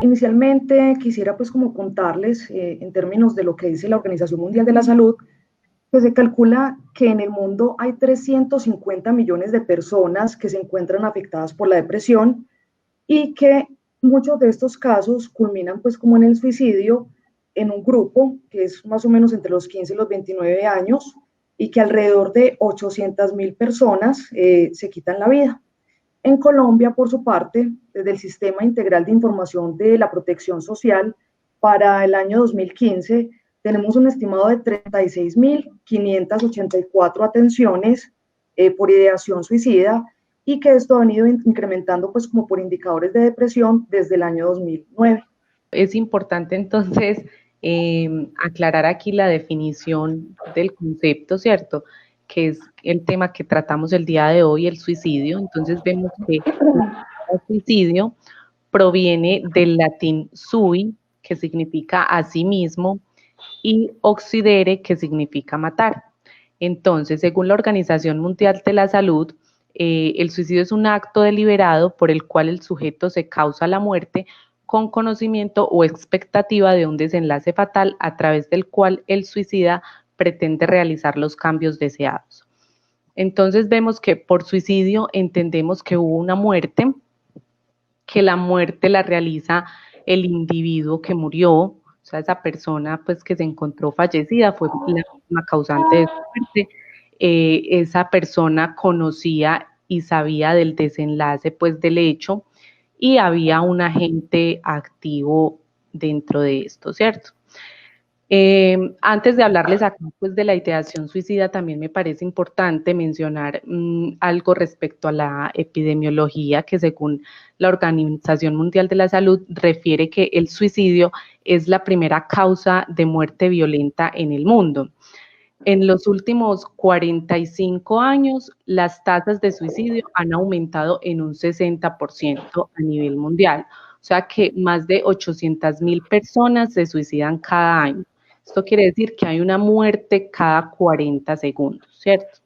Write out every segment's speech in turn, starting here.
inicialmente quisiera pues como contarles en términos de lo que dice la Organización Mundial de la Salud, que se calcula que en el mundo hay 350 millones de personas que se encuentran afectadas por la depresión y que muchos de estos casos culminan pues como en el suicidio en un grupo que es más o menos entre los 15 y los 29 años y que alrededor de 800.000 personas se quitan la vida. En Colombia, por su parte, desde el Sistema Integral de Información de la Protección Social, para el año 2015 tenemos un estimado de 36.584 atenciones por ideación suicida y que esto ha venido incrementando pues como por indicadores de depresión desde el año 2009. Es importante entonces aclarar aquí la definición del concepto, ¿cierto? Que es el tema que tratamos el día de hoy, el suicidio. Entonces vemos que el suicidio proviene del latín sui, que significa a sí mismo, y occidere, que significa matar. Entonces, según la Organización Mundial de la Salud, el suicidio es un acto deliberado por el cual el sujeto se causa la muerte con conocimiento o expectativa de un desenlace fatal a través del cual el suicida pretende realizar los cambios deseados. Entonces vemos que por suicidio entendemos que hubo una muerte, que la muerte la realiza el individuo que murió, o sea, esa persona pues que se encontró fallecida fue la misma causante de su muerte. Esa persona conocía y sabía del desenlace pues del hecho y había un agente activo dentro de esto, ¿cierto? Antes de hablarles acá pues, de la ideación suicida, también me parece importante mencionar algo respecto a la epidemiología, que según la Organización Mundial de la Salud refiere que el suicidio es la primera causa de muerte violenta en el mundo. En los últimos 45 años, las tasas de suicidio han aumentado en un 60% a nivel mundial. O sea que más de 800.000 personas se suicidan cada año. Esto quiere decir que hay una muerte cada 40 segundos, ¿cierto?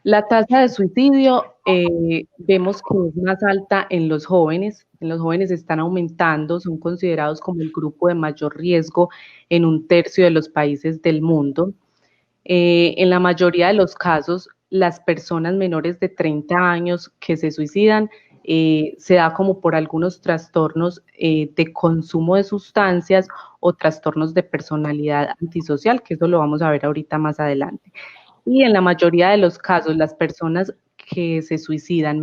La tasa de suicidio vemos que es más alta en los jóvenes están aumentando, son considerados como el grupo de mayor riesgo en un tercio de los países del mundo. En la mayoría de los casos, las personas menores de 30 años que se suicidan se da como por algunos trastornos de consumo de sustancias o trastornos de personalidad antisocial, que eso lo vamos a ver ahorita más adelante. Y en la mayoría de los casos, las personas que se suicidan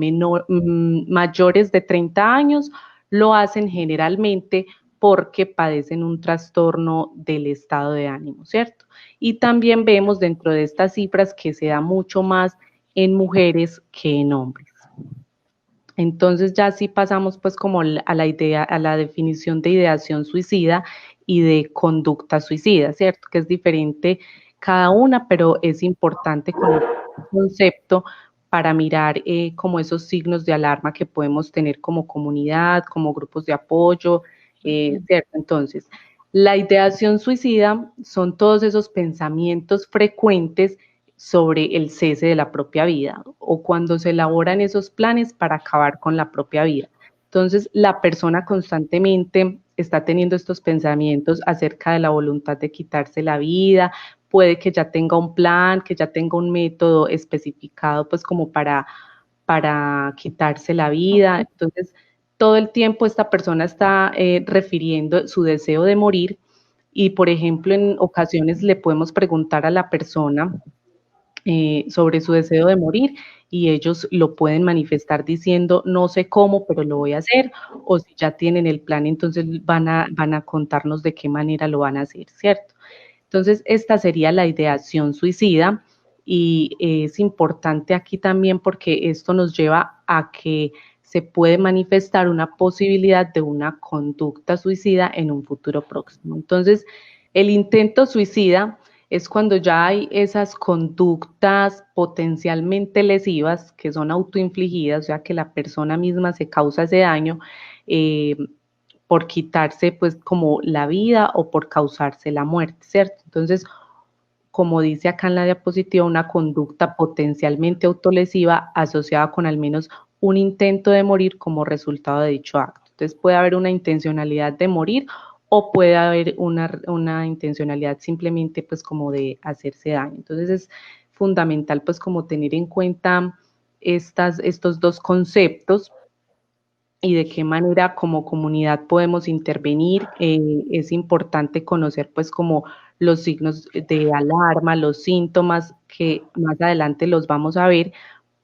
mayores de 30 años lo hacen generalmente porque padecen un trastorno del estado de ánimo, ¿cierto? Y también vemos dentro de estas cifras que se da mucho más en mujeres que en hombres. Entonces ya sí pasamos pues como a la idea, a la definición de ideación suicida y de conducta suicida, ¿cierto? Que es diferente cada una, pero es importante como concepto para mirar como esos signos de alarma que podemos tener como comunidad, como grupos de apoyo, ¿cierto? Entonces, la ideación suicida son todos esos pensamientos frecuentes sobre el cese de la propia vida o cuando se elaboran esos planes para acabar con la propia vida. Entonces, la persona constantemente está teniendo estos pensamientos acerca de la voluntad de quitarse la vida, puede que ya tenga un plan, que ya tenga un método especificado, pues como para quitarse la vida. Entonces, todo el tiempo esta persona está refiriendo su deseo de morir y, por ejemplo, en ocasiones le podemos preguntar a la persona sobre su deseo de morir y ellos lo pueden manifestar diciendo no sé cómo, pero lo voy a hacer, o si ya tienen el plan, entonces van a contarnos de qué manera lo van a hacer, ¿cierto? Entonces, esta sería la ideación suicida y es importante aquí también porque esto nos lleva a que se puede manifestar una posibilidad de una conducta suicida en un futuro próximo. Entonces, el intento suicida es cuando ya hay esas conductas potencialmente lesivas que son autoinfligidas, o sea, que la persona misma se causa ese daño por quitarse pues como la vida o por causarse la muerte, ¿cierto? Entonces, como dice acá en la diapositiva, una conducta potencialmente autolesiva asociada con al menos un intento de morir como resultado de dicho acto. Entonces puede haber una intencionalidad de morir o puede haber una intencionalidad simplemente pues como de hacerse daño. Entonces es fundamental pues como tener en cuenta estos dos conceptos y de qué manera como comunidad podemos intervenir. Es importante conocer pues como los signos de alarma, los síntomas que más adelante los vamos a ver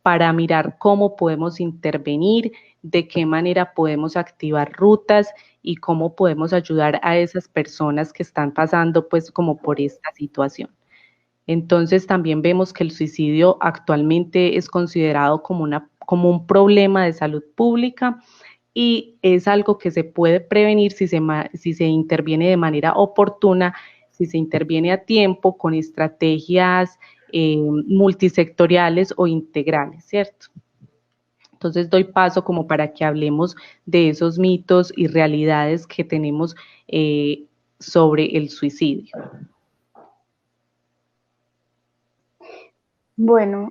para mirar cómo podemos intervenir, de qué manera podemos activar rutas y cómo podemos ayudar a esas personas que están pasando pues como por esta situación. Entonces también vemos que el suicidio actualmente es considerado como un problema de salud pública y es algo que se puede prevenir si se interviene de manera oportuna, si se interviene a tiempo con estrategias multisectoriales o integrales, ¿cierto? Entonces doy paso como para que hablemos de esos mitos y realidades que tenemos sobre el suicidio. Bueno,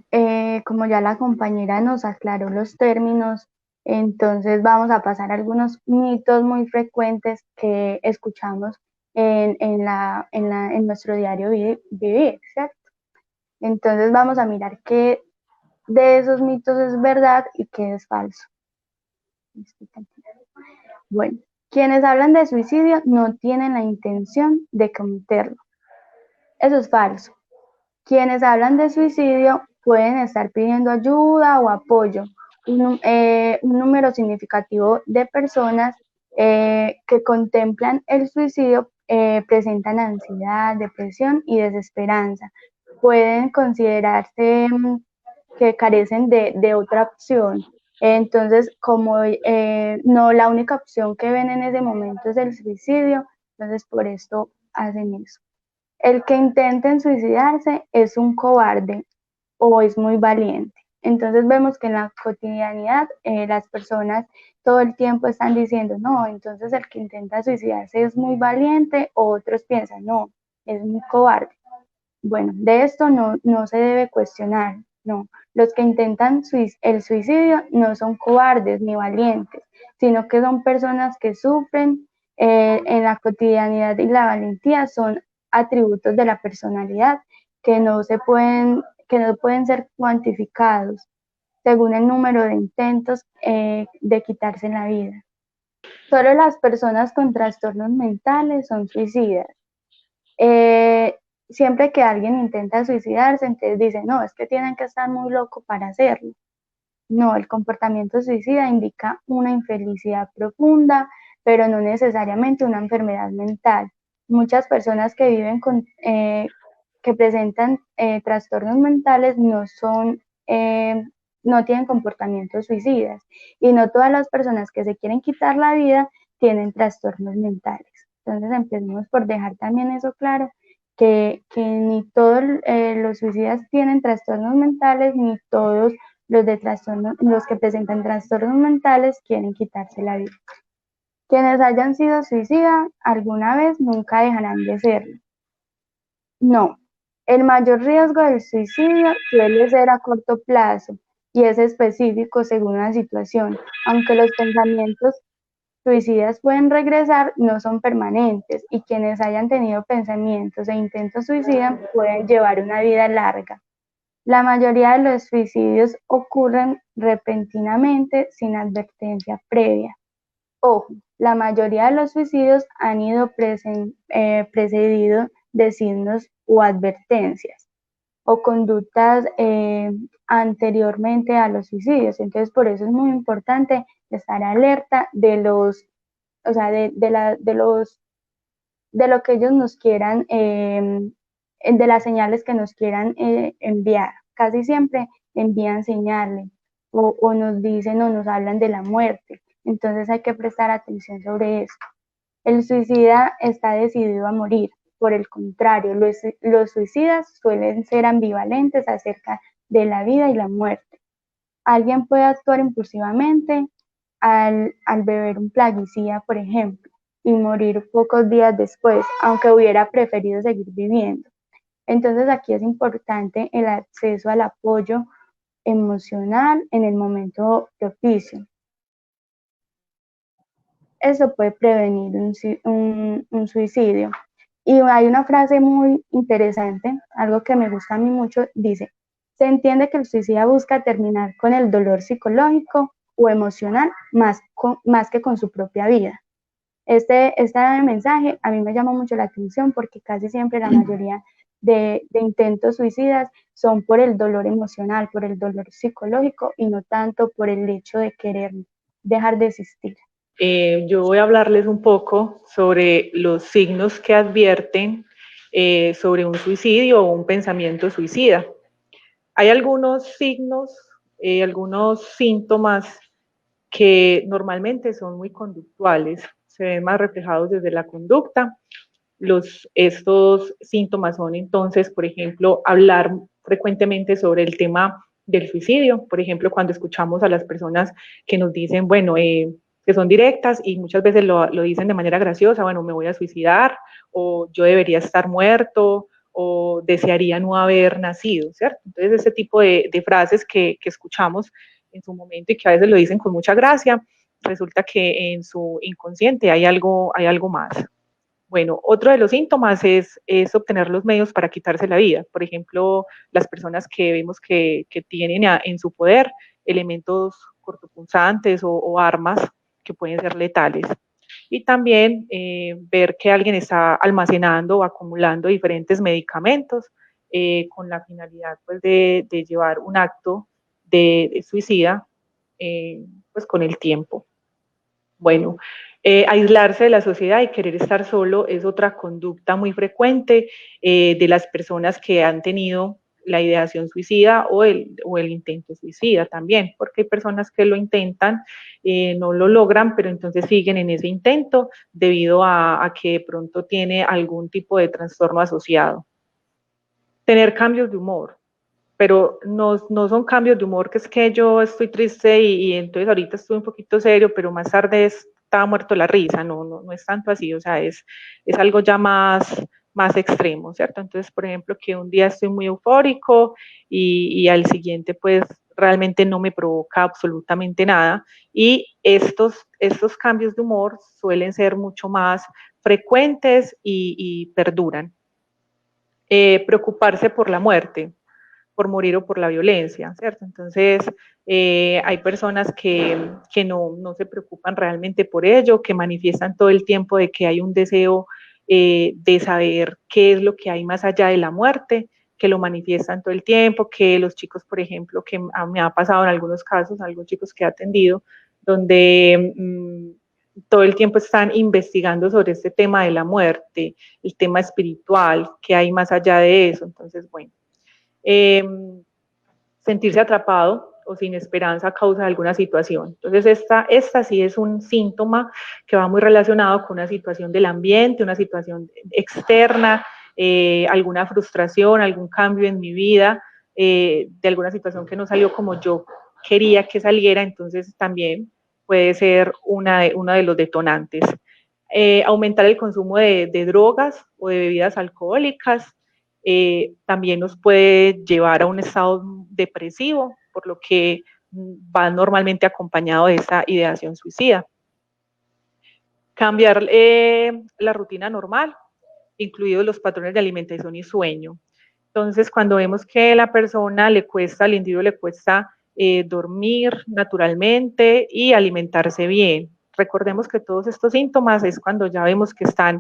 como ya la compañera nos aclaró los términos, entonces vamos a pasar a algunos mitos muy frecuentes que escuchamos en nuestro diario vivir, ¿cierto? Entonces vamos a mirar qué de esos mitos es verdad y qué es falso. Bueno, quienes hablan de suicidio no tienen la intención de cometerlo. Eso es falso. Quienes hablan de suicidio pueden estar pidiendo ayuda o apoyo. Un número significativo de personas que contemplan el suicidio presentan ansiedad, depresión y desesperanza. Pueden considerarse que carecen de otra opción. Entonces, como no la única opción que ven en ese momento es el suicidio, entonces por esto hacen eso. El que intenten suicidarse es un cobarde o es muy valiente. Entonces vemos que en la cotidianidad las personas todo el tiempo están diciendo, no, entonces el que intenta suicidarse es muy valiente, o otros piensan, no, es muy cobarde. Bueno, de esto no se debe cuestionar, no. Los que intentan el suicidio no son cobardes ni valientes, sino que son personas que sufren en la cotidianidad, y la valentía son atributos de la personalidad que no pueden ser cuantificados según el número de intentos de quitarse la vida. Solo las personas con trastornos mentales son suicidas. Siempre que alguien intenta suicidarse, entonces dicen, no, es que tienen que estar muy loco para hacerlo. No, el comportamiento suicida indica una infelicidad profunda, pero no necesariamente una enfermedad mental. Muchas personas que viven que presentan trastornos mentales no tienen comportamientos suicidas, y no todas las personas que se quieren quitar la vida tienen trastornos mentales. Entonces empecemos por dejar también eso claro, que ni todos los suicidas tienen trastornos mentales, ni todos los que presentan trastornos mentales quieren quitarse la vida. Quienes hayan sido suicidas alguna vez nunca dejarán de serlo. No, el mayor riesgo del suicidio suele ser a corto plazo y es específico según la situación. Aunque los pensamientos suicidas pueden regresar, no son permanentes, y quienes hayan tenido pensamientos e intentos suicidas pueden llevar una vida larga. La mayoría de los suicidios ocurren repentinamente sin advertencia previa. Ojo, la mayoría de los suicidios han ido precedidos de signos o advertencias o conductas anteriormente a los suicidios. Entonces, por eso es muy importante estar alerta o sea, de lo que ellos nos quieran, de las señales que nos quieran enviar. Casi siempre envían señales o nos dicen o nos hablan de la muerte. Entonces hay que prestar atención sobre eso. El suicida está decidido a morir. Por el contrario, los suicidas suelen ser ambivalentes acerca de la vida y la muerte. Alguien puede actuar impulsivamente al beber un plaguicida, por ejemplo, y morir pocos días después, aunque hubiera preferido seguir viviendo. Entonces aquí es importante el acceso al apoyo emocional en el momento propicio. eso puede prevenir un suicidio. Y hay una frase muy interesante, algo que me gusta a mí mucho, dice: se entiende que el suicida busca terminar con el dolor psicológico o emocional más que con su propia vida. Este mensaje a mí me llama mucho la atención porque casi siempre la mayoría de intentos suicidas son por el dolor emocional, por el dolor psicológico y no tanto por el hecho de querer dejar de existir. Yo voy a hablarles un poco sobre los signos que advierten sobre un suicidio o un pensamiento suicida. Hay algunos signos, algunos síntomas que normalmente son muy conductuales, se ven más reflejados desde la conducta. Estos síntomas son entonces, por ejemplo, hablar frecuentemente sobre el tema del suicidio. Por ejemplo, cuando escuchamos a las personas que nos dicen, bueno, que son directas y muchas veces lo dicen de manera graciosa, bueno, me voy a suicidar, o yo debería estar muerto, o desearía no haber nacido, ¿cierto? Entonces, ese tipo de frases que escuchamos en su momento y que a veces lo dicen con mucha gracia, resulta que en su inconsciente hay algo más. Bueno, otro de los síntomas es obtener los medios para quitarse la vida. Por ejemplo, las personas que vemos que tienen en su poder elementos cortopunzantes o armas que pueden ser letales. Y también ver que alguien está almacenando o acumulando diferentes medicamentos con la finalidad pues, de llevar un acto de suicida pues con el tiempo. Bueno, aislarse de la sociedad y querer estar solo es otra conducta muy frecuente de las personas que han tenido la ideación suicida o el intento suicida también, porque hay personas que lo intentan, no lo logran, pero entonces siguen en ese intento debido a que de pronto tiene algún tipo de trastorno asociado. Tener cambios de humor, pero no son cambios de humor que es que yo estoy triste y entonces ahorita estoy un poquito serio, pero más tarde estaba muerto la risa, no es tanto así, o sea, es algo ya más extremo, ¿cierto? Entonces, por ejemplo, que un día estoy muy eufórico y al siguiente pues realmente no me provoca absolutamente nada, y estos cambios de humor suelen ser mucho más frecuentes y perduran. Preocuparse por la muerte, por morir o por la violencia, ¿cierto? Entonces, hay personas que no se preocupan realmente por ello, que manifiestan todo el tiempo de que hay un deseo de saber qué es lo que hay más allá de la muerte, que lo manifiestan todo el tiempo, que los chicos, por ejemplo, que me ha pasado en algunos casos, algunos chicos que he atendido, donde todo el tiempo están investigando sobre este tema de la muerte, el tema espiritual, qué hay más allá de eso. Entonces, bueno, sentirse atrapado o sin esperanza a causa de alguna situación. Entonces, esta sí es un síntoma que va muy relacionado con una situación del ambiente, una situación externa, alguna frustración, algún cambio en mi vida, de alguna situación que no salió como yo quería que saliera, entonces también puede ser uno de los detonantes. Aumentar el consumo de drogas o de bebidas alcohólicas, también nos puede llevar a un estado depresivo, por lo que va normalmente acompañado de esa ideación suicida. Cambiar la rutina normal, incluidos los patrones de alimentación y sueño. Entonces, cuando vemos que la persona al individuo le cuesta dormir naturalmente y alimentarse bien. Recordemos que todos estos síntomas es cuando ya vemos que están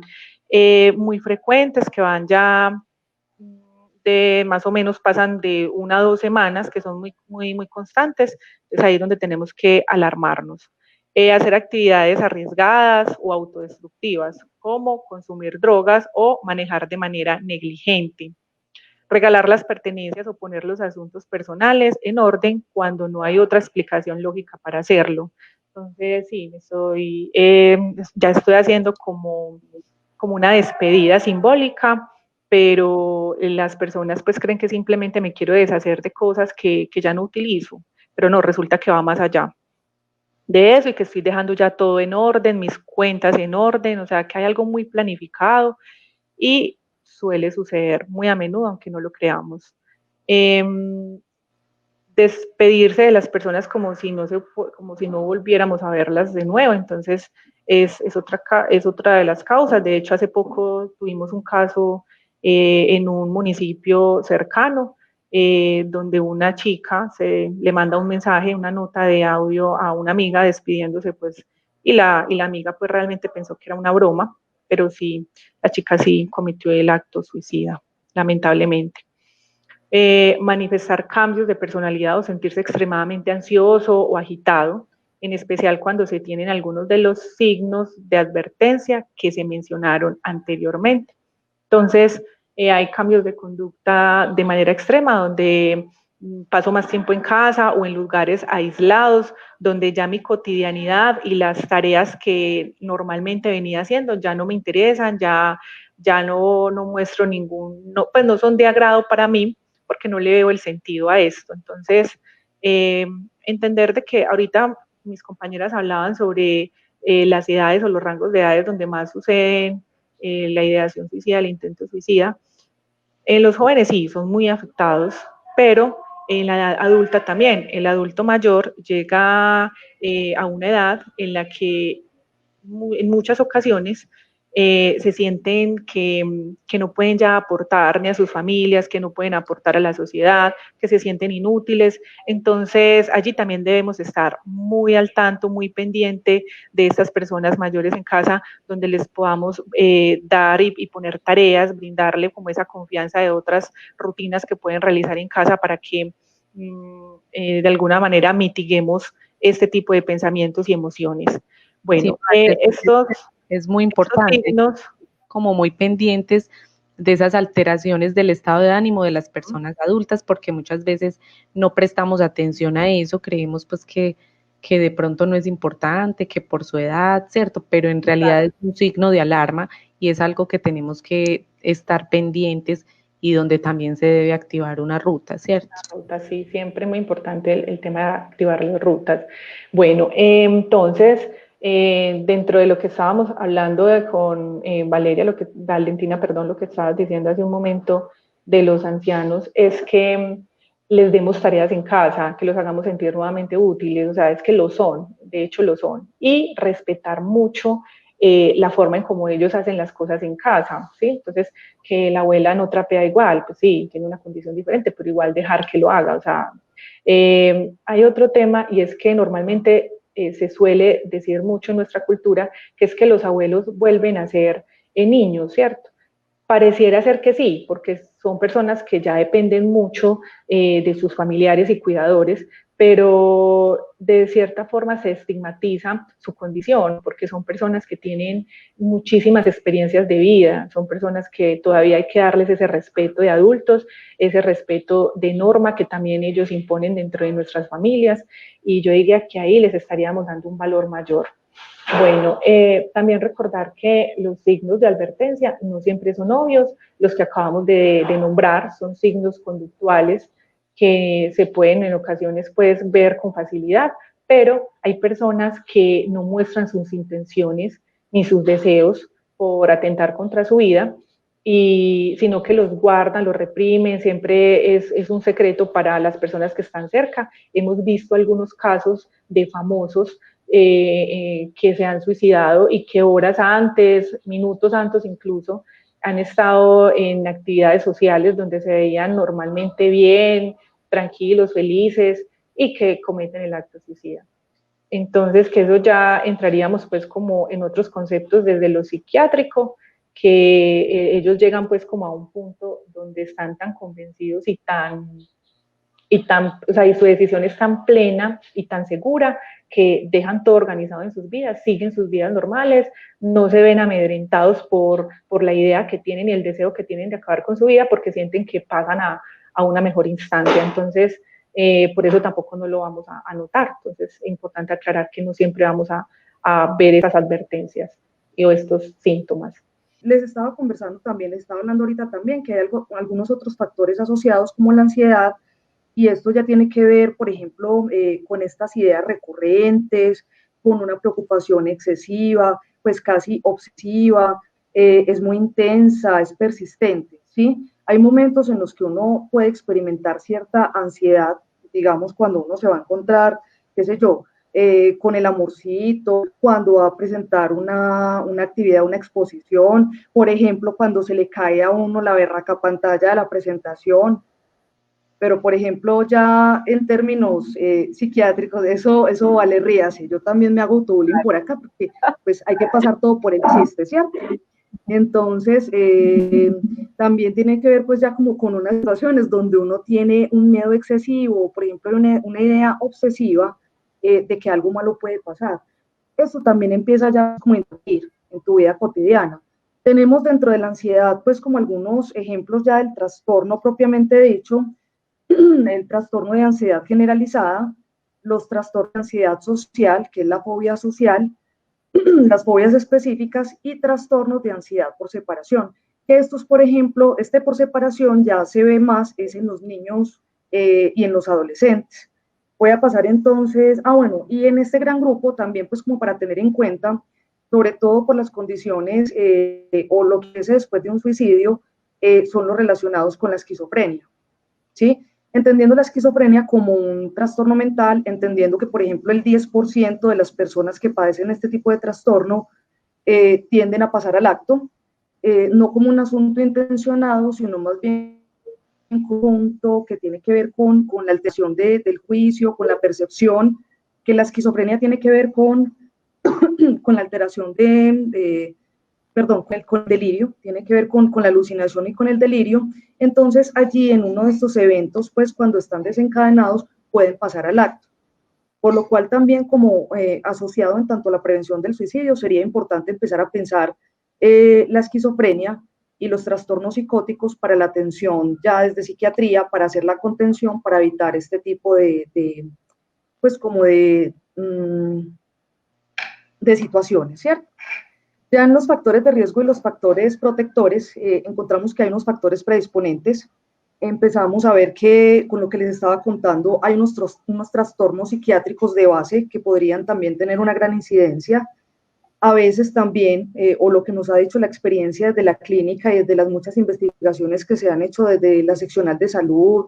muy frecuentes, que van ya más o menos pasan de 1 a 2 semanas, que son muy constantes, es ahí donde tenemos que alarmarnos. Hacer actividades arriesgadas o autodestructivas, como consumir drogas o manejar de manera negligente. Regalar las pertenencias o poner los asuntos personales en orden cuando no hay otra explicación lógica para hacerlo. Entonces, sí, ya estoy haciendo como una despedida simbólica, pero las personas pues creen que simplemente me quiero deshacer de cosas que ya no utilizo, pero no, resulta que va más allá de eso y que estoy dejando ya todo en orden, mis cuentas en orden, o sea que hay algo muy planificado y suele suceder muy a menudo, aunque no lo creamos. Despedirse de las personas como si no volviéramos a verlas de nuevo, entonces es otra de las causas. De hecho, hace poco tuvimos un caso en un municipio cercano, donde una chica le manda un mensaje, una nota de audio a una amiga despidiéndose, pues, y la amiga pues realmente pensó que era una broma, pero sí, la chica sí cometió el acto suicida, lamentablemente. Manifestar cambios de personalidad o sentirse extremadamente ansioso o agitado, en especial cuando se tienen algunos de los signos de advertencia que se mencionaron anteriormente. Entonces, hay cambios de conducta de manera extrema, donde paso más tiempo en casa o en lugares aislados, donde ya mi cotidianidad y las tareas que normalmente venía haciendo ya no me interesan, ya no muestro pues no son de agrado para mí, porque no le veo el sentido a esto. Entonces, entender de que ahorita mis compañeras hablaban sobre las edades o los rangos de edades donde más suceden la ideación suicida, el intento suicida. Los jóvenes sí, son muy afectados, pero en la edad adulta también. El adulto mayor llega a una edad en la que en muchas ocasiones se sienten que no pueden ya aportar ni a sus familias, que no pueden aportar a la sociedad, que se sienten inútiles. Entonces, allí también debemos estar muy al tanto, muy pendiente de estas personas mayores en casa, donde les podamos dar y poner tareas, brindarle como esa confianza de otras rutinas que pueden realizar en casa para que de alguna manera mitiguemos este tipo de pensamientos y emociones. Bueno, sí, es muy importante, signos, como muy pendientes de esas alteraciones del estado de ánimo de las personas adultas, porque muchas veces no prestamos atención a eso, creemos pues que de pronto no es importante, que por su edad, ¿cierto? Pero en realidad es un signo de alarma y es algo que tenemos que estar pendientes y donde también se debe activar una ruta, ¿cierto? Una ruta, sí, siempre muy importante el tema de activar las rutas. Bueno, entonces, dentro de lo que estábamos hablando con Valeria, Valentina, perdón, lo que estabas diciendo hace un momento de los ancianos, es que les demos tareas en casa, que los hagamos sentir nuevamente útiles, o sea, es que lo son, de hecho lo son, y respetar mucho la forma en cómo ellos hacen las cosas en casa, ¿sí? Entonces, que la abuela no trapea igual, pues sí, tiene una condición diferente, pero igual dejar que lo haga, o sea, hay otro tema y es que normalmente se suele decir mucho en nuestra cultura, que es que los abuelos vuelven a ser niños, ¿cierto? Pareciera ser que sí, porque son personas que ya dependen mucho de sus familiares y cuidadores, pero de cierta forma se estigmatiza su condición, porque son personas que tienen muchísimas experiencias de vida, son personas que todavía hay que darles ese respeto de adultos, ese respeto de norma que también ellos imponen dentro de nuestras familias, y yo diría que ahí les estaríamos dando un valor mayor. Bueno, también recordar que los signos de advertencia no siempre son obvios, los que acabamos de nombrar son signos conductuales que se pueden en ocasiones pues, ver con facilidad, pero hay personas que no muestran sus intenciones ni sus deseos por atentar contra su vida, sino que los guardan, los reprimen, siempre es un secreto para las personas que están cerca. Hemos visto algunos casos de famosos que se han suicidado y que horas antes, minutos antes incluso, han estado en actividades sociales donde se veían normalmente bien, tranquilos, felices, y que cometen el acto suicida. Entonces, que eso ya entraríamos pues como en otros conceptos desde lo psiquiátrico, que ellos llegan pues como a un punto donde están tan convencidos y o sea, y su decisión es tan plena y tan segura que dejan todo organizado en sus vidas, siguen sus vidas normales, no se ven amedrentados por la idea que tienen y el deseo que tienen de acabar con su vida porque sienten que pasan a una mejor instancia. Entonces, por eso tampoco no lo vamos a notar. Entonces, es importante aclarar que no siempre vamos a ver esas advertencias o estos síntomas. Les estaba conversando también, les estaba hablando ahorita también que hay algunos otros factores asociados como la ansiedad, y esto ya tiene que ver, por ejemplo, con estas ideas recurrentes, con una preocupación excesiva, pues casi obsesiva, es muy intensa, es persistente, ¿sí? Hay momentos en los que uno puede experimentar cierta ansiedad, digamos, cuando uno se va a encontrar, qué sé yo, con el amorcito, cuando va a presentar una actividad, una exposición, por ejemplo, cuando se le cae a uno la berraca pantalla de la presentación. Pero, por ejemplo, ya en términos psiquiátricos, eso vale ríase. Yo también me hago bullying por acá, porque pues hay que pasar todo por el chiste, ¿cierto? Entonces, también tiene que ver pues ya como con unas situaciones donde uno tiene un miedo excesivo, por ejemplo, una idea obsesiva de que algo malo puede pasar. Eso también empieza ya como a influir en tu vida cotidiana. Tenemos dentro de la ansiedad pues como algunos ejemplos ya del trastorno propiamente dicho, el trastorno de ansiedad generalizada, los trastornos de ansiedad social, que es la fobia social, las fobias específicas y trastornos de ansiedad por separación. Estos, por ejemplo, por separación ya se ve más es en los niños y en los adolescentes. Voy a pasar entonces, bueno, y en este gran grupo también, pues como para tener en cuenta, sobre todo por las condiciones o lo que es después de un suicidio, son los relacionados con la esquizofrenia, ¿sí? Entendiendo la esquizofrenia como un trastorno mental, entendiendo que, por ejemplo, el 10% de las personas que padecen este tipo de trastorno tienden a pasar al acto, no como un asunto intencionado, sino más bien un conjunto que tiene que ver con la alteración del juicio, con la percepción, que la esquizofrenia tiene que ver con la alteración perdón, con el delirio, tiene que ver con la alucinación y con el delirio. Entonces allí en uno de estos eventos, pues cuando están desencadenados, pueden pasar al acto. Por lo cual también como asociado en tanto a la prevención del suicidio, sería importante empezar a pensar la esquizofrenia y los trastornos psicóticos para la atención ya desde psiquiatría, para hacer la contención, para evitar este tipo pues como de situaciones, ¿cierto? Ya en los factores de riesgo y los factores protectores, encontramos que hay unos factores predisponentes. Empezamos a ver que, con lo que les estaba contando, hay unos trastornos psiquiátricos de base que podrían también tener una gran incidencia. A veces también, o lo que nos ha dicho la experiencia desde la clínica y desde las muchas investigaciones que se han hecho desde la seccional de salud,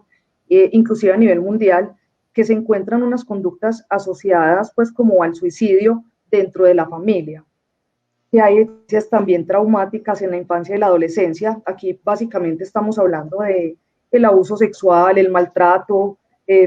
inclusive a nivel mundial, que se encuentran unas conductas asociadas pues como al suicidio dentro de la familia, que hay experiencias también traumáticas en la infancia y la adolescencia. Aquí básicamente estamos hablando de el abuso sexual, el maltrato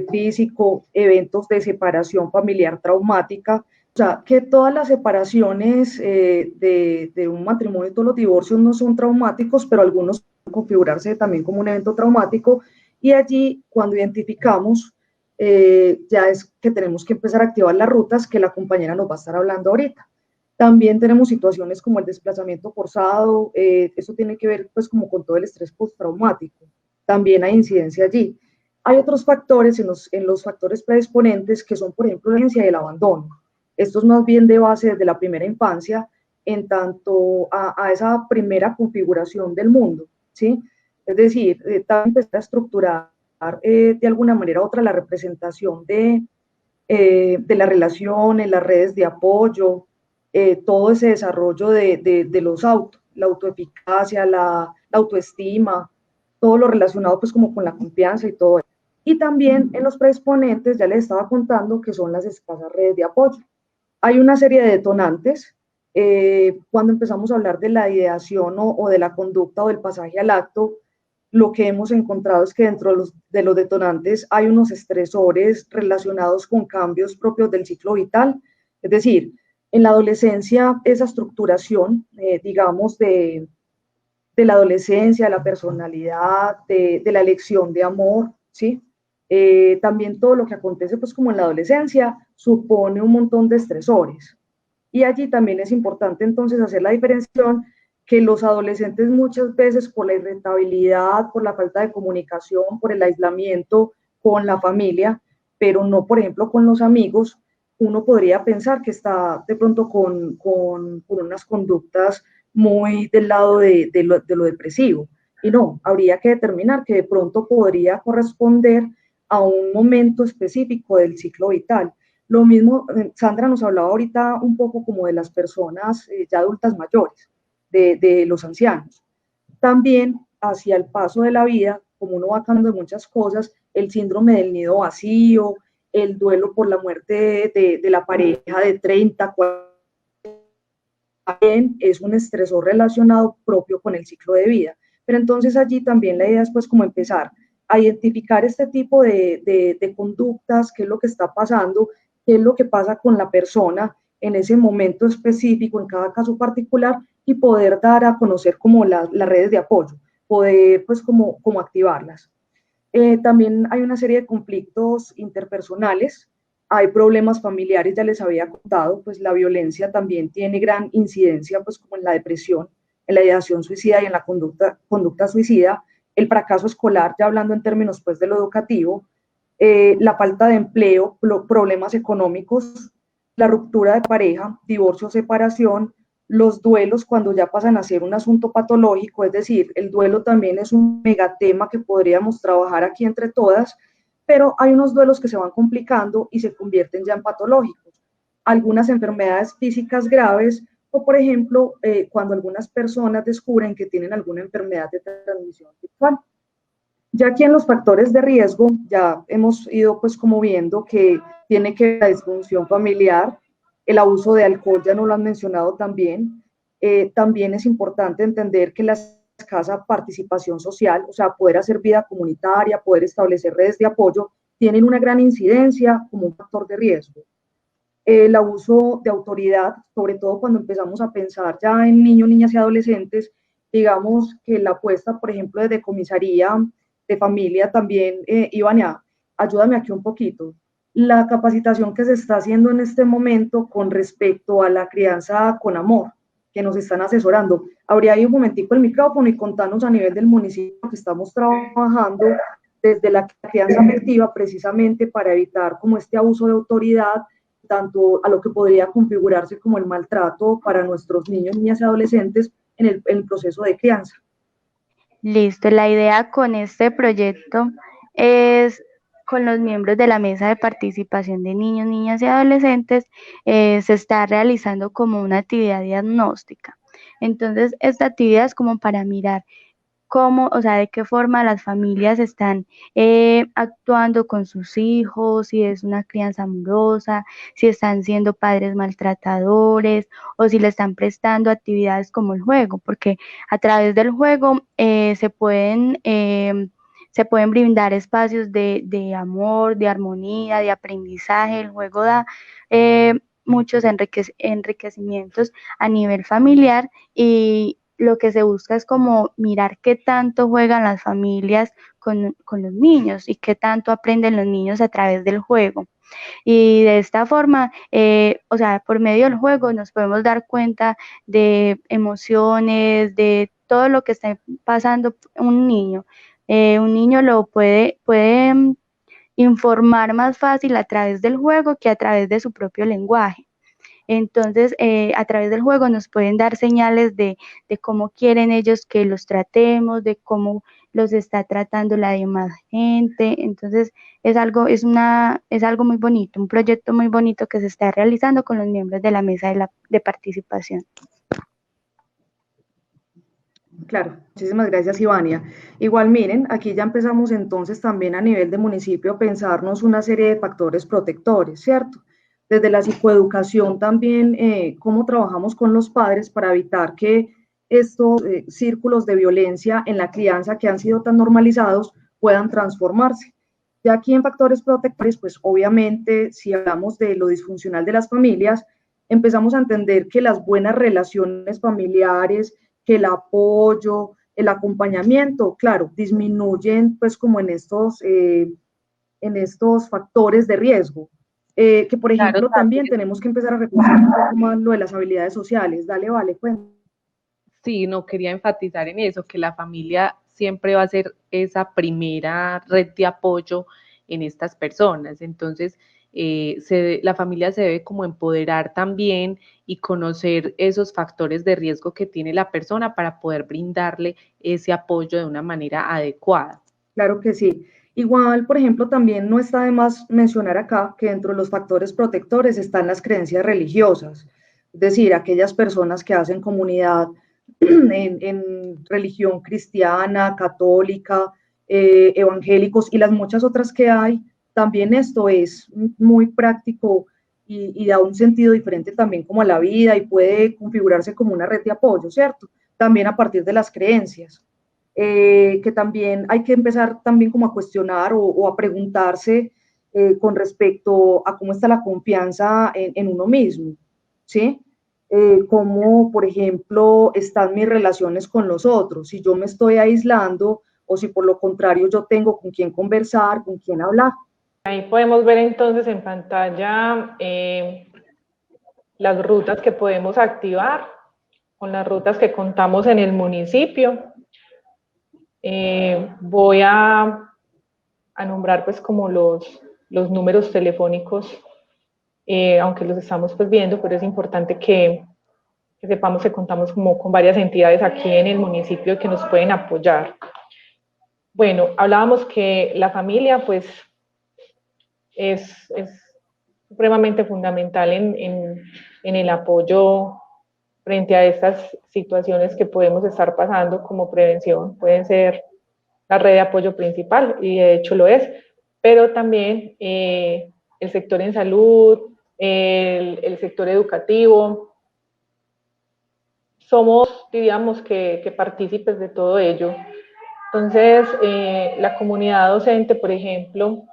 físico, eventos de separación familiar traumática. O sea, que todas las separaciones de un matrimonio y todos los divorcios no son traumáticos, pero algunos pueden configurarse también como un evento traumático. Y allí, cuando identificamos, ya es que tenemos que empezar a activar las rutas que la compañera nos va a estar hablando ahorita. También tenemos situaciones como el desplazamiento forzado, eso tiene que ver pues como con todo el estrés postraumático, también hay incidencia allí. Hay otros factores en los factores predisponentes que son, por ejemplo, la violencia y el abandono. Esto es más bien de base desde la primera infancia, en tanto a esa primera configuración del mundo, ¿sí? Es decir, también empezar a estructurar de alguna manera u otra la representación de la relación, en las redes de apoyo, todo ese desarrollo de los autos, la autoeficacia, la autoestima, todo lo relacionado pues como con la confianza y todo eso. Y también en los predisponentes, ya les estaba contando que son las escasas redes de apoyo. Hay una serie de detonantes, cuando empezamos a hablar de la ideación o de la conducta o del pasaje al acto, lo que hemos encontrado es que dentro de los detonantes hay unos estresores relacionados con cambios propios del ciclo vital, es decir, en la adolescencia esa estructuración, digamos, la adolescencia, de la personalidad, de la elección de amor, ¿sí? También todo lo que acontece pues como en la adolescencia supone un montón de estresores. Y allí también es importante entonces hacer la diferenciación que los adolescentes muchas veces por la irritabilidad, por la falta de comunicación, por el aislamiento con la familia, pero no, por ejemplo, con los amigos, uno podría pensar que está de pronto con unas conductas muy del lado de lo depresivo. Y no, habría que determinar que de pronto podría corresponder a un momento específico del ciclo vital. Lo mismo, Sandra nos hablaba ahorita un poco como de las personas ya adultas mayores, de los ancianos. También hacia el paso de la vida, como uno va cambiando de muchas cosas, el síndrome del nido vacío, el duelo por la muerte de la pareja de 30, 40, también es un estresor relacionado propio con el ciclo de vida. Pero entonces allí también la idea es pues como empezar a identificar este tipo de conductas, qué es lo que está pasando, qué es lo que pasa con la persona en ese momento específico, en cada caso particular, y poder dar a conocer como las redes de apoyo, poder pues como activarlas. También hay una serie de conflictos interpersonales, hay problemas familiares, ya les había contado, pues la violencia también tiene gran incidencia, pues como en la depresión, en la ideación suicida y en la conducta suicida, el fracaso escolar, ya hablando en términos pues de lo educativo, la falta de empleo, problemas económicos, la ruptura de pareja, divorcio, separación, los duelos cuando ya pasan a ser un asunto patológico, es decir, el duelo también es un megatema que podríamos trabajar aquí entre todas, pero hay unos duelos que se van complicando y se convierten ya en patológicos. Algunas enfermedades físicas graves o, por ejemplo, cuando algunas personas descubren que tienen alguna enfermedad de transmisión sexual. Ya aquí en los factores de riesgo, ya hemos ido pues como viendo que tiene que ver la disfunción familiar, el abuso de alcohol, ya no lo han mencionado también. También es importante entender que la escasa participación social, o sea, poder hacer vida comunitaria, poder establecer redes de apoyo, tienen una gran incidencia como un factor de riesgo. El abuso de autoridad, sobre todo cuando empezamos a pensar ya en niños, niñas y adolescentes, digamos que la apuesta, por ejemplo, desde comisaría de familia también, Ivania, ayúdame aquí un poquito. La capacitación que se está haciendo en este momento con respecto a la crianza con amor, que nos están asesorando. Habría ahí un momentico el micrófono y contanos a nivel del municipio que estamos trabajando desde la crianza afectiva precisamente para evitar como este abuso de autoridad, tanto a lo que podría configurarse como el maltrato para nuestros niños, niñas y adolescentes en el proceso de crianza. Listo, la idea con este proyecto es con los miembros de la mesa de participación de niños, niñas y adolescentes, se está realizando como una actividad diagnóstica. Entonces, esta actividad es como para mirar cómo, o sea, de qué forma las familias están actuando con sus hijos, si es una crianza amorosa, si están siendo padres maltratadores o si le están prestando actividades como el juego, porque a través del juego se pueden brindar espacios de amor, de armonía, de aprendizaje. El juego da muchos enriquecimientos a nivel familiar y lo que se busca es como mirar qué tanto juegan las familias con los niños y qué tanto aprenden los niños a través del juego. Y de esta forma, o sea, por medio del juego nos podemos dar cuenta de emociones, de todo lo que está pasando un niño. Un niño lo puede informar más fácil a través del juego que a través de su propio lenguaje. Entonces, a través del juego nos pueden dar señales de cómo quieren ellos que los tratemos, de cómo los está tratando la demás gente. Entonces, es algo muy bonito, un proyecto muy bonito que se está realizando con los miembros de la mesa de participación. Claro, muchísimas gracias, Ivania. Igual miren, aquí ya empezamos entonces también a nivel de municipio a pensarnos una serie de factores protectores, ¿cierto? Desde la psicoeducación también, cómo trabajamos con los padres para evitar que estos círculos de violencia en la crianza que han sido tan normalizados puedan transformarse. Ya aquí en factores protectores, pues obviamente si hablamos de lo disfuncional de las familias, empezamos a entender que las buenas relaciones familiares, que el apoyo, el acompañamiento, claro, disminuyen pues como en estos factores de riesgo. Que por ejemplo claro, también tenemos que empezar a reconocer un poco más lo de las habilidades sociales. Dale, vale, cuenta. Sí, no quería enfatizar en eso, que la familia siempre va a ser esa primera red de apoyo en estas personas. Entonces, la familia se debe como empoderar también y conocer esos factores de riesgo que tiene la persona para poder brindarle ese apoyo de una manera adecuada. Claro que sí. Igual, por ejemplo, también no está de más mencionar acá que dentro de los factores protectores están las creencias religiosas, es decir, aquellas personas que hacen comunidad en religión cristiana, católica, evangélicos y las muchas otras que hay, también esto es muy práctico y da un sentido diferente también como a la vida y puede configurarse como una red de apoyo, ¿cierto? También a partir de las creencias, que también hay que empezar también como a cuestionar o a preguntarse con respecto a cómo está la confianza en uno mismo, ¿sí? Cómo, por ejemplo, están mis relaciones con los otros, si yo me estoy aislando o si por lo contrario yo tengo con quién conversar, con quién hablar. Ahí podemos ver entonces en pantalla las rutas que podemos activar con las rutas que contamos en el municipio. Voy a nombrar pues como los números telefónicos, aunque los estamos pues viendo, pero es importante que sepamos que contamos como con varias entidades aquí en el municipio que nos pueden apoyar. Bueno, hablábamos que la familia pues es supremamente fundamental en el apoyo frente a estas situaciones que podemos estar pasando como prevención. Pueden ser la red de apoyo principal, y de hecho lo es, pero también el sector en salud, el sector educativo. Somos, diríamos que partícipes de todo ello. Entonces, la comunidad docente, por ejemplo,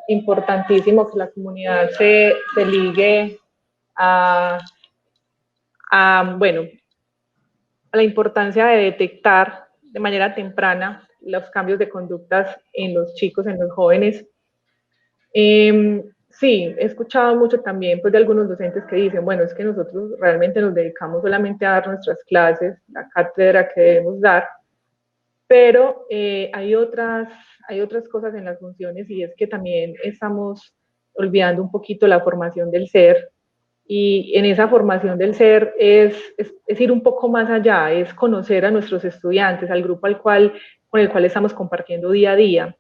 importantísimo que la comunidad se ligue bueno, a la importancia de detectar de manera temprana los cambios de conductas en los chicos, en los jóvenes. Sí, he escuchado mucho también pues, de algunos docentes que dicen, bueno, es que nosotros realmente nos dedicamos solamente a dar nuestras clases, la cátedra que debemos dar, pero hay otras cosas en las funciones, y es que también estamos olvidando un poquito la formación del ser, y en esa formación del ser es ir un poco más allá, es conocer a nuestros estudiantes, al grupo con el cual estamos compartiendo día a día.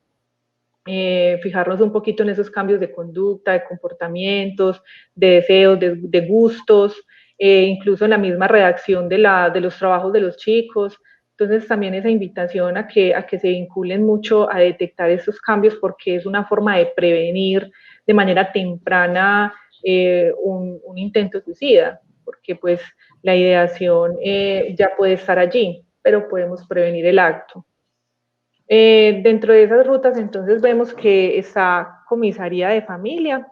Fijarnos un poquito en esos cambios de conducta, de comportamientos, de deseos, de gustos, incluso en la misma redacción de los trabajos de los chicos. Entonces también esa invitación a que se vinculen mucho a detectar esos cambios, porque es una forma de prevenir de manera temprana un intento suicida, porque pues la ideación ya puede estar allí, pero podemos prevenir el acto. Dentro de esas rutas, entonces, vemos que está comisaría de familia.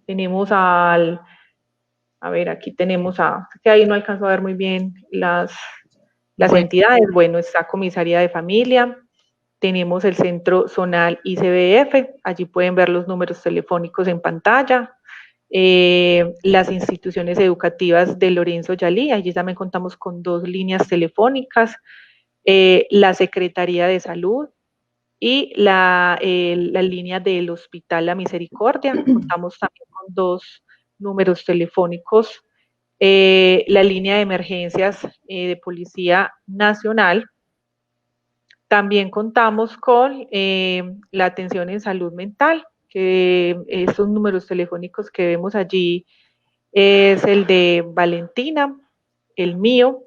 Tenemos a ver, aquí tenemos que ahí no alcanzo a ver muy bien las entidades. Bueno, está comisaría de familia. Tenemos el centro zonal ICBF. Allí pueden ver los números telefónicos en pantalla. Las instituciones educativas de Lorenzo Yalí. Allí también contamos con 2 líneas telefónicas. La Secretaría de Salud y la línea del Hospital La Misericordia. Contamos también con 2 números telefónicos. La línea de emergencias de Policía Nacional. También contamos con la atención en salud mental, que estos números telefónicos que vemos allí es el de Valentina, el mío,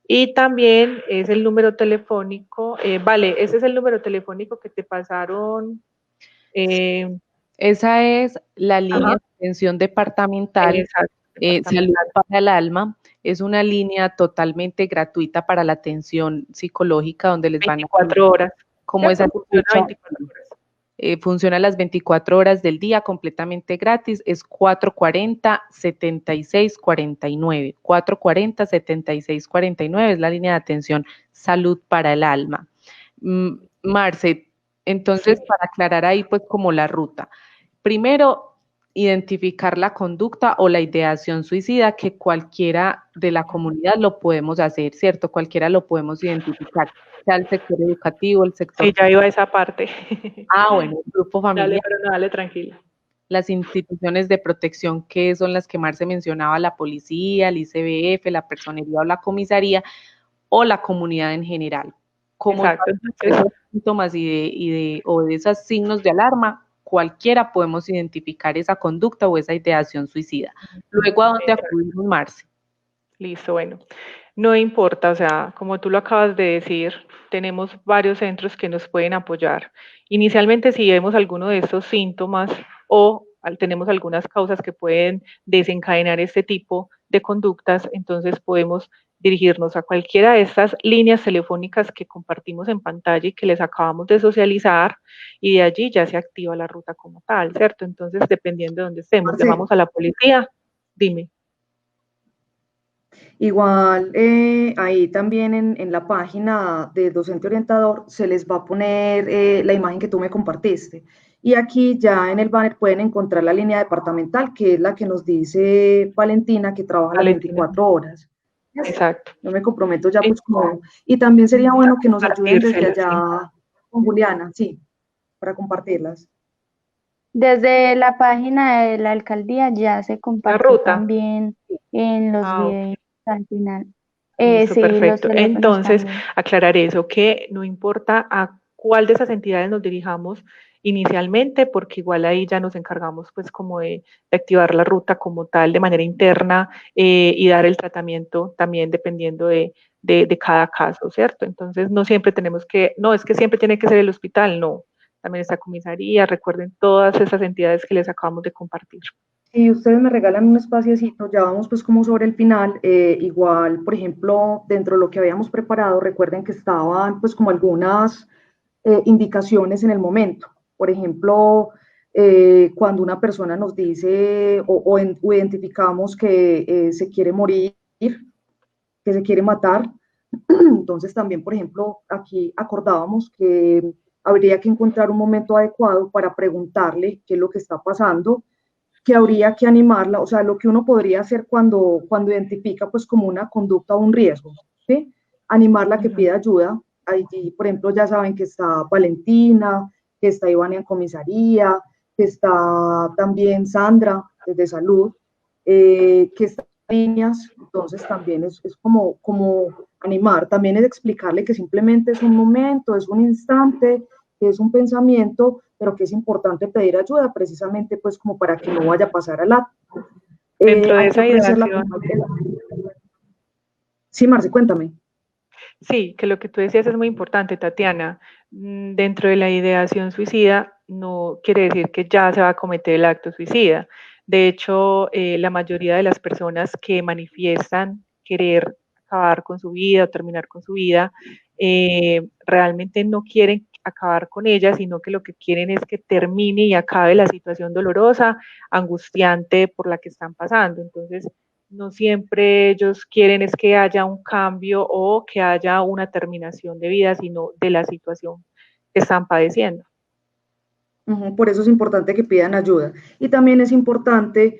y también es el número telefónico, vale, ese es el número telefónico que te pasaron. Esa es la línea de atención departamental, Salud para el Alma. Es una línea totalmente gratuita para la atención psicológica, donde les 24 horas. Como esa funciona 24 horas. Funciona las 24 horas del día, completamente gratis. Es 440-7649. 440-7649 es la línea de atención Salud para el Alma. Marce, entonces, sí, para aclarar ahí pues como la ruta. Primero, identificar la conducta o la ideación suicida, que cualquiera de la comunidad lo podemos hacer, ¿cierto? Cualquiera lo podemos identificar, sea el sector educativo, el sector... Sí, ya iba a esa parte. Bueno, el grupo familiar. Dale, pero no, dale, tranquila. Las instituciones de protección, que son las que Marce mencionaba, la policía, el ICBF, la personería o la comisaría, o la comunidad en general. Como esos síntomas o de esos signos de alarma, cualquiera podemos identificar esa conducta o esa ideación suicida. Luego, ¿a dónde acudimos, Marce? Listo, bueno. No importa, o sea, como tú lo acabas de decir, tenemos varios centros que nos pueden apoyar. Inicialmente, si vemos alguno de estos síntomas o tenemos algunas causas que pueden desencadenar este tipo de conductas, entonces podemos dirigirnos a cualquiera de estas líneas telefónicas que compartimos en pantalla y que les acabamos de socializar, y de allí ya se activa la ruta como tal, ¿cierto? Entonces, dependiendo de dónde estemos, Marce, llamamos a la policía, dime. igual ahí también en la página de docente orientador se les va a poner la imagen que tú me compartiste. Y aquí ya en el banner pueden encontrar la línea departamental, que es la que nos dice Valentina, que trabaja las Valentina. 24 horas. Exacto. Yo me comprometo ya pues como... Y también sería bueno que nos ayuden desde allá Sí. con Juliana, sí, para compartirlas. Desde la página de la alcaldía ya se La compartió ruta. también en los Ok. videos al final. Listo, Sí, los perfecto. teléfonos Entonces, también. aclarar eso, que no importa a cuál de esas entidades nos dirijamos inicialmente, porque igual ahí ya nos encargamos pues como de activar la ruta como tal de manera interna, y dar el tratamiento también dependiendo de cada caso, ¿cierto? Entonces, no siempre tenemos que, no, es que siempre tiene que ser el hospital, no. También está comisaría, recuerden todas esas entidades que les acabamos de compartir. Si ustedes me regalan un espaciocito, ya vamos pues como sobre el final, igual, por ejemplo, dentro de lo que habíamos preparado, recuerden que estaban pues como algunas indicaciones en el momento. Por ejemplo, cuando una persona nos dice o identificamos que se quiere morir, que se quiere matar, entonces también, por ejemplo, aquí acordábamos que habría que encontrar un momento adecuado para preguntarle qué es lo que está pasando, que habría que animarla, o sea, lo que uno podría hacer cuando identifica pues como una conducta o un riesgo, ¿sí? Animarla a que pida ayuda. Allí, por ejemplo, ya saben que está Valentina, que está Ivania en comisaría, que está también Sandra desde salud, que está líneas, entonces también es como animar, también es explicarle que simplemente es un momento, es un instante, que es un pensamiento, pero que es importante pedir ayuda precisamente pues como para que no vaya a pasar al acto. Dentro de Hay que esa ofrecer la ideación, compañía. Sí, Marce, cuéntame. sí, que lo que tú decías es muy importante, Tatiana. Dentro de la ideación suicida no quiere decir que ya se va a cometer el acto suicida. De hecho, la mayoría de las personas que manifiestan querer acabar con su vida o terminar con su vida, realmente no quieren acabar con ella, sino que lo que quieren es que termine y acabe la situación dolorosa, angustiante por la que están pasando. Entonces, no siempre ellos quieren es que haya un cambio o que haya una terminación de vida, sino de la situación que están padeciendo. Por eso es importante que pidan ayuda. Y también es importante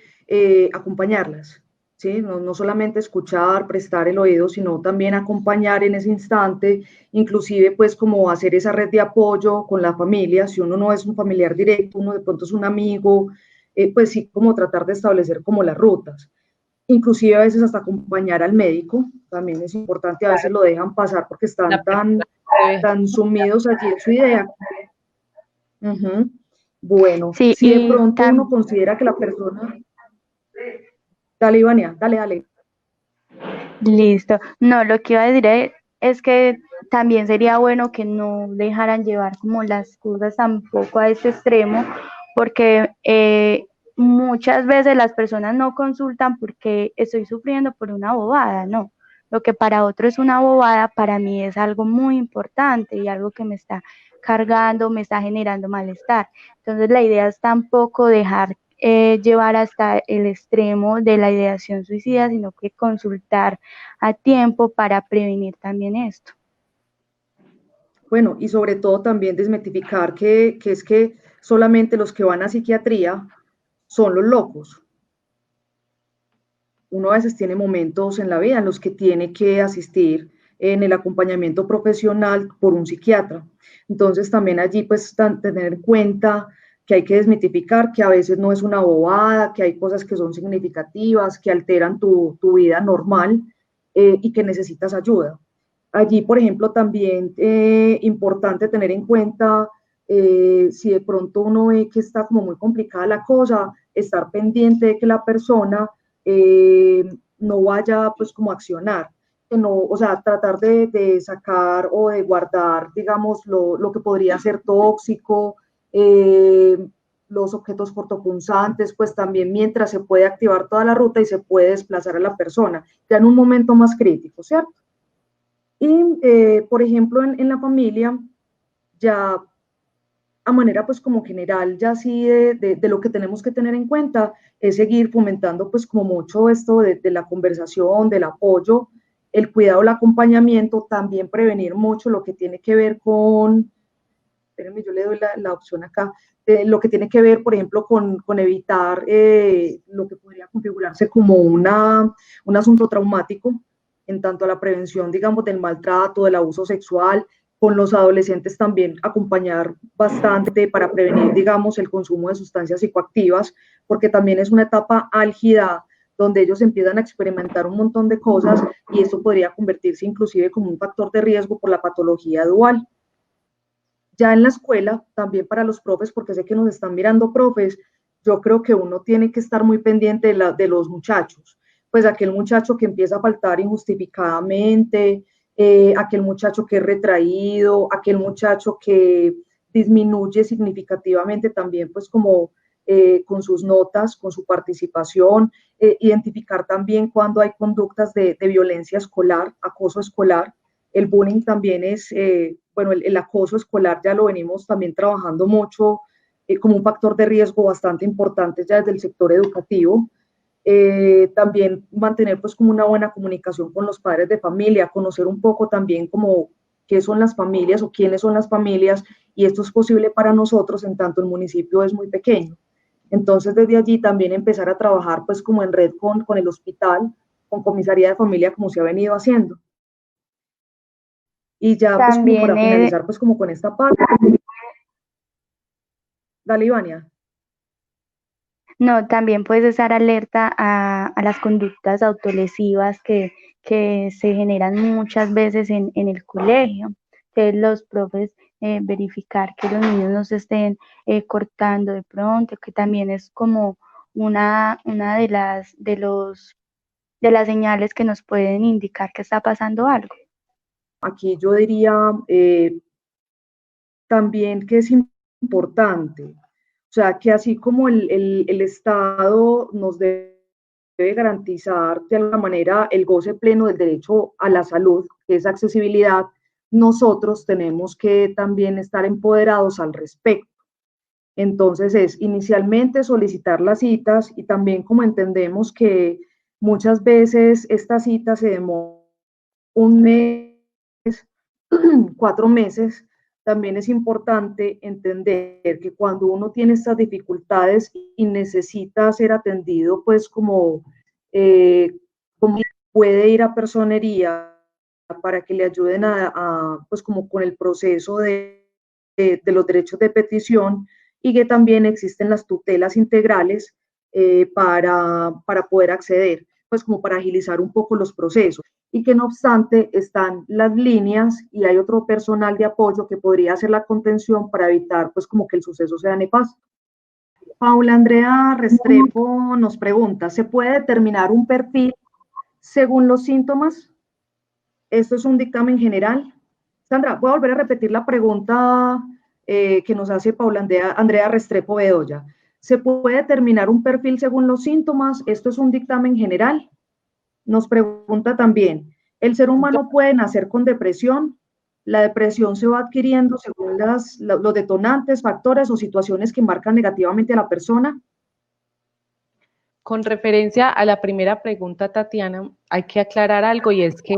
acompañarlas, ¿sí? No solamente escuchar, prestar el oído, sino también acompañar en ese instante, inclusive pues como hacer esa red de apoyo con la familia, si uno no es un familiar directo, uno de pronto es un amigo, pues sí, como tratar de establecer como las rutas. Inclusive a veces hasta acompañar al médico, también es importante, a veces lo dejan pasar porque están tan sumidos allí en su idea. Bueno, Sí, si de y pronto uno considera que la persona... Dale, Ivania, dale, dale. listo. No, lo que iba a decir es que también sería bueno que no dejaran llevar como las cosas tampoco a ese extremo, porque muchas veces las personas no consultan porque estoy sufriendo por una bobada, no. Lo que para otro es una bobada, para mí es algo muy importante y algo que me está cargando, me está generando malestar. Entonces la idea es tampoco dejar llevar hasta el extremo de la ideación suicida, sino que consultar a tiempo para prevenir también esto. Bueno, y sobre todo también desmitificar que es que solamente los que van a psiquiatría son los locos. Uno a veces tiene momentos en la vida en los que tiene que asistir en el acompañamiento profesional por un psiquiatra. Entonces también allí pues tener en cuenta que hay que desmitificar que a veces no es una bobada, que hay cosas que son significativas, que alteran tu vida normal, y que necesitas ayuda. Allí, por ejemplo, también importante tener en cuenta si de pronto uno ve que está como muy complicada la cosa, estar pendiente de que la persona no vaya pues como a accionar. que no, o sea, tratar de sacar o de guardar, digamos, lo que podría ser tóxico, los objetos cortopunzantes, pues también mientras se puede activar toda la ruta y se puede desplazar a la persona, ya en un momento más crítico, ¿cierto? Y, por ejemplo, en la familia, ya a manera pues como general, ya sí de lo que tenemos que tener en cuenta es seguir fomentando pues como mucho esto de la conversación, del apoyo, el cuidado, el acompañamiento, también prevenir mucho lo que tiene que ver con, espérenme, yo le doy la opción acá, lo que tiene que ver, por ejemplo, con evitar lo que podría configurarse como un asunto traumático, en tanto a la prevención, digamos, del maltrato, del abuso sexual, con los adolescentes también acompañar bastante para prevenir, digamos, el consumo de sustancias psicoactivas, porque también es una etapa álgida donde ellos empiezan a experimentar un montón de cosas y esto podría convertirse inclusive como un factor de riesgo por la patología dual. Ya en la escuela, también para los profes, porque sé que nos están mirando profes, yo creo que uno tiene que estar muy pendiente de los muchachos. Pues aquel muchacho que empieza a faltar injustificadamente, aquel muchacho que es retraído, aquel muchacho que disminuye significativamente también, pues como con sus notas, con su participación, identificar también cuando hay conductas de violencia escolar, acoso escolar. El bullying también es, bueno, el acoso escolar ya lo venimos también trabajando mucho como un factor de riesgo bastante importante ya desde el sector educativo. También mantener pues como una buena comunicación con los padres de familia, conocer un poco también como qué son las familias o quiénes son las familias, y esto es posible para nosotros en tanto el municipio es muy pequeño. Entonces desde allí también empezar a trabajar pues como en red con el hospital, con comisaría de familia como se ha venido haciendo. Y ya pues como También para finalizar pues como con esta parte, dale Ivania. No, también puedes estar alerta a las conductas autolesivas que se generan muchas veces en el colegio. Entonces, los profes verificar que los niños no se estén cortando de pronto, que también es como una de las señales que nos pueden indicar que está pasando algo. Aquí yo diría también que es importante, o sea, que así como el Estado nos debe garantizar de alguna manera el goce pleno del derecho a la salud, que es accesibilidad, nosotros tenemos que también estar empoderados al respecto. Entonces es inicialmente solicitar las citas y también como entendemos que muchas veces estas citas se demoran un mes, 4 meses, también es importante entender que cuando uno tiene estas dificultades y necesita ser atendido, pues como puede ir a personería para que le ayuden pues como con el proceso de los derechos de petición, y que también existen las tutelas integrales para poder acceder, pues como para agilizar un poco los procesos, y que no obstante están las líneas y hay otro personal de apoyo que podría hacer la contención para evitar pues como que el suceso sea nefasto. Paula Andrea Restrepo nos pregunta, ¿se puede determinar un perfil según los síntomas? Esto es un dictamen general. Sandra, voy a volver a repetir la pregunta que nos hace Paula Andrea Restrepo Bedoya. ¿Se puede determinar un perfil según los síntomas? Esto es un dictamen general. Nos pregunta también, ¿el ser humano puede nacer con depresión? ¿La depresión se va adquiriendo según los detonantes, factores o situaciones que marcan negativamente a la persona? Con referencia a la primera pregunta, Tatiana, hay que aclarar algo, y es que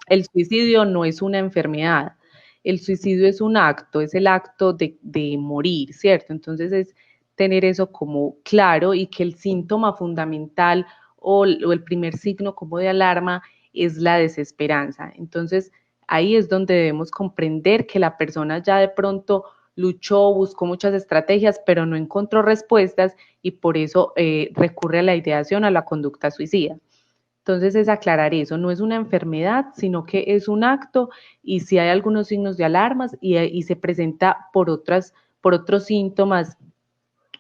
el suicidio no es una enfermedad. El suicidio es un acto, es el acto de morir, ¿cierto? Entonces es tener eso como claro, y que el síntoma fundamental o el primer signo como de alarma es la desesperanza. Entonces ahí es donde debemos comprender que la persona ya de pronto luchó, buscó muchas estrategias, pero no encontró respuestas, y por eso recurre a la ideación, a la conducta suicida. Entonces es aclarar eso, no es una enfermedad, sino que es un acto, y si hay algunos signos de alarmas y se presenta por otros síntomas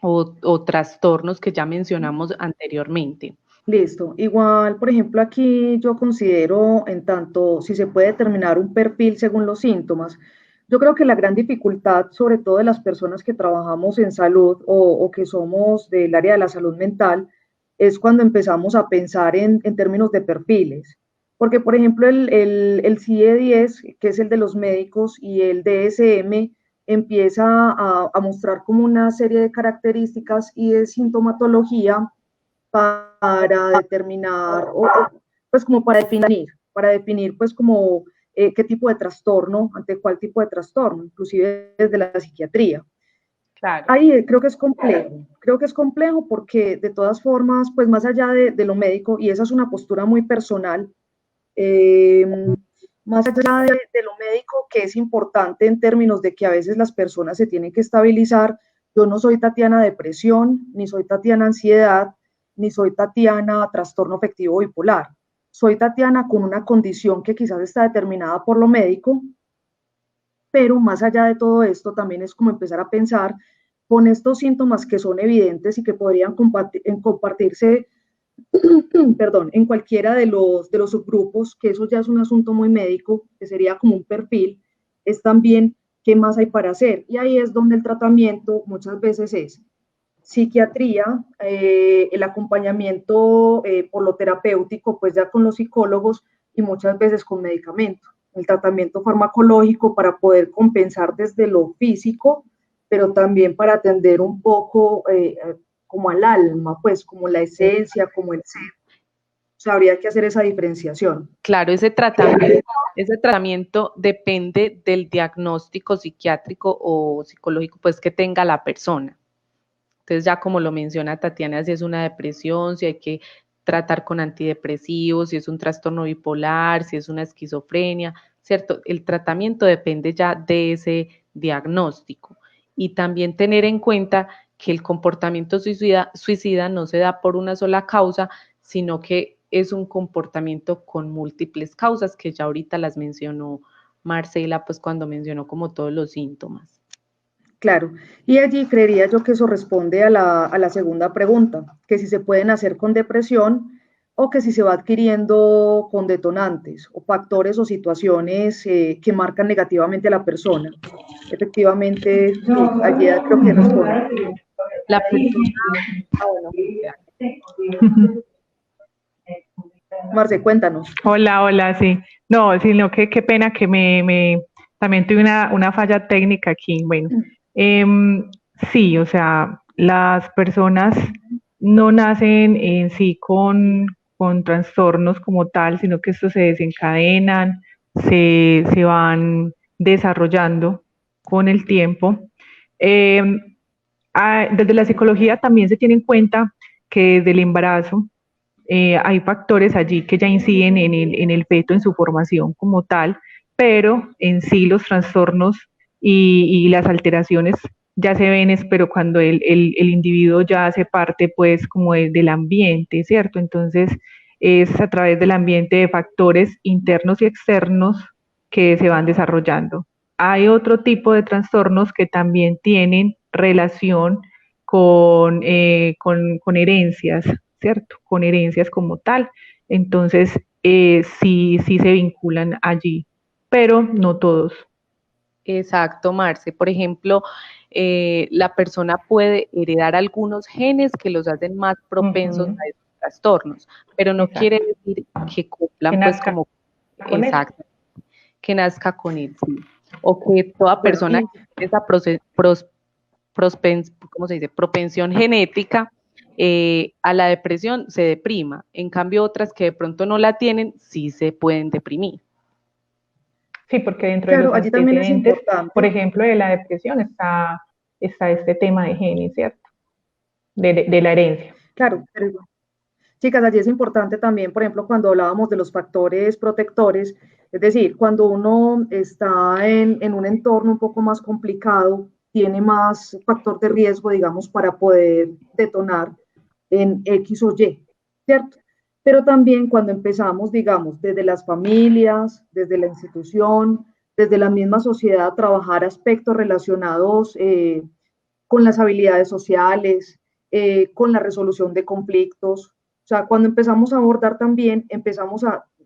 o trastornos que ya mencionamos anteriormente. Listo. Igual, por ejemplo, aquí yo considero, en tanto si se puede determinar un perfil según los síntomas, yo creo que la gran dificultad, sobre todo de las personas que trabajamos en salud o que somos del área de la salud mental, es cuando empezamos a pensar en términos de perfiles. Porque, por ejemplo, el CIE-10, que es el de los médicos, y el DSM, empieza a mostrar como una serie de características y de sintomatología para determinar, pues como para definir pues como qué tipo de trastorno, ante cuál tipo de trastorno, inclusive desde la psiquiatría. Claro. Ahí creo que es complejo porque de todas formas, pues más allá de lo médico, y esa es una postura muy personal, eh, más allá de lo médico, que es importante en términos de que a veces las personas se tienen que estabilizar. Yo no soy Tatiana depresión, ni soy Tatiana ansiedad, ni soy Tatiana trastorno afectivo bipolar. Soy Tatiana con una condición que quizás está determinada por lo médico, pero más allá de todo esto también es como empezar a pensar con estos síntomas que son evidentes y que podrían compartirse perdón, en cualquiera de los subgrupos, que eso ya es un asunto muy médico, que sería como un perfil, es también qué más hay para hacer. Y ahí es donde el tratamiento muchas veces es psiquiatría, el acompañamiento por lo terapéutico, pues ya con los psicólogos y muchas veces con medicamento. El tratamiento farmacológico para poder compensar desde lo físico, pero también para atender un poco como al alma, pues como la esencia, como el ser. O sea, habría que hacer esa diferenciación. Claro, ese tratamiento depende del diagnóstico psiquiátrico o psicológico pues que tenga la persona. Entonces ya como lo menciona Tatiana, si es una depresión, si hay que tratar con antidepresivos, si es un trastorno bipolar, si es una esquizofrenia, ¿cierto? El tratamiento depende ya de ese diagnóstico. Y también tener en cuenta que el comportamiento suicida no se da por una sola causa, sino que es un comportamiento con múltiples causas, que ya ahorita las mencionó Marcela, pues cuando mencionó como todos los síntomas. Claro, y allí creería yo que eso responde a la segunda pregunta, que si se pueden hacer con depresión o que si se va adquiriendo con detonantes o factores o situaciones que marcan negativamente a la persona. Efectivamente, sí, allí creo que responde. La persona, bueno, Marce, cuéntanos. Hola, hola, sí. No, sino que qué pena que también tuve una falla técnica aquí. Bueno, em, sí, o sea, las personas no nacen en sí con trastornos como tal, sino que estos se desencadenan, se van desarrollando con el tiempo. Em, Desde la psicología también se tiene en cuenta que desde el embarazo hay factores allí que ya inciden en el feto, en su formación como tal, pero en sí los trastornos y las alteraciones ya se ven, pero cuando el individuo ya hace parte pues como del ambiente, ¿cierto? Entonces es a través del ambiente de factores internos y externos que se van desarrollando. Hay otro tipo de trastornos que también tienen relación con herencias, ¿cierto? Con herencias como tal. Entonces, sí, sí se vinculan allí, pero no todos. exacto, Marce. Por ejemplo, la persona puede heredar algunos genes que los hacen más propensos a estos trastornos, pero no Exacto. quiere decir que cumplan pues como, exacto, que nazca con él, sí. O que toda persona que tiene esa ¿cómo se dice? Propensión genética a la depresión se deprima. En cambio, otras que de pronto no la tienen, sí se pueden deprimir. Sí, porque dentro de Claro, los allí también es antecedentes, importante. por ejemplo, de la depresión está este tema de genes, ¿cierto? De la herencia. Claro, pero chicas, allí es importante también, por ejemplo, cuando hablábamos de los factores protectores, es decir, cuando uno está en un entorno un poco más complicado, tiene más factor de riesgo, digamos, para poder detonar en X o Y, ¿cierto? Pero también cuando empezamos, digamos, desde las familias, desde la institución, desde la misma sociedad, a trabajar aspectos relacionados con las habilidades sociales, con la resolución de conflictos, O sea, cuando empezamos a abordar también, empezamos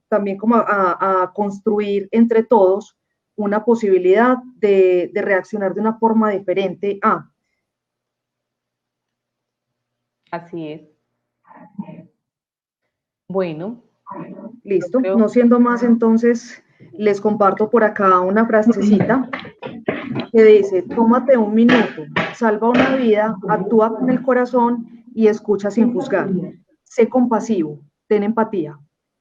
también como a construir entre todos una posibilidad de reaccionar de una forma diferente a. Así es. Bueno. Listo. No siendo más, entonces les comparto por acá una frasecita que dice: tómate un minuto, salva una vida, actúa con el corazón y escucha sin juzgar. Sé compasivo, ten empatía.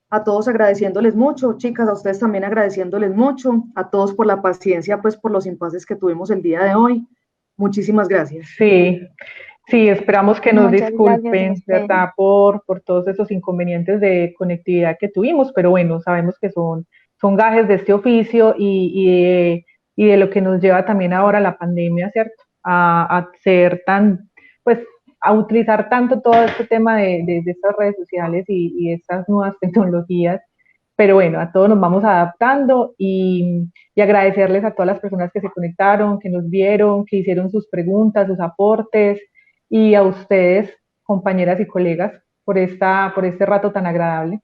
A todos agradeciéndoles mucho, chicas, a ustedes también agradeciéndoles mucho, a todos por la paciencia, pues por los impases que tuvimos el día de hoy. Muchísimas gracias. Sí, sí, esperamos que nos Muchas disculpen, gracias, ¿verdad? Por todos esos inconvenientes de conectividad que tuvimos, pero bueno, sabemos que son gajes de este oficio y de lo que nos lleva también ahora la pandemia, ¿cierto? A ser tan, pues, a utilizar tanto todo este tema de estas redes sociales y estas nuevas tecnologías. Pero bueno, a todos nos vamos adaptando y agradecerles a todas las personas que se conectaron, que nos vieron, que hicieron sus preguntas, sus aportes, y a ustedes, compañeras y colegas, por este rato tan agradable.